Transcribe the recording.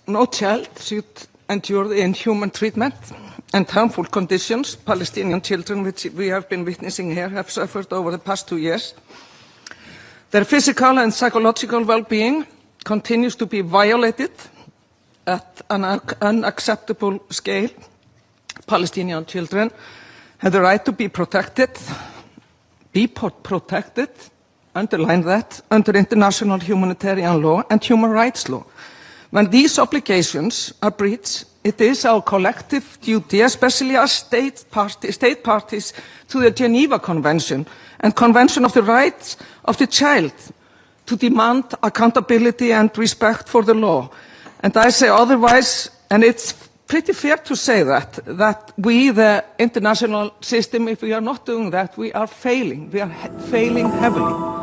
no child should endure the inhuman treatment and harmful conditions Palestinian children, which we have been witnessing here, have suffered over the past 2 years. Their physical and psychological well-being continues to be violated at an unacceptable scale. Palestinian children have the right to be protected, underline that, under international humanitarian law and human rights law. When these obligations are breached, it is our collective duty, especially as state parties to the Geneva Convention and Convention of the Rights of the Child, to demand accountability and respect for the law. And I say otherwise, and it's pretty fair to say that we, the international system, if we are not doing that, we are failing. We are failing heavily.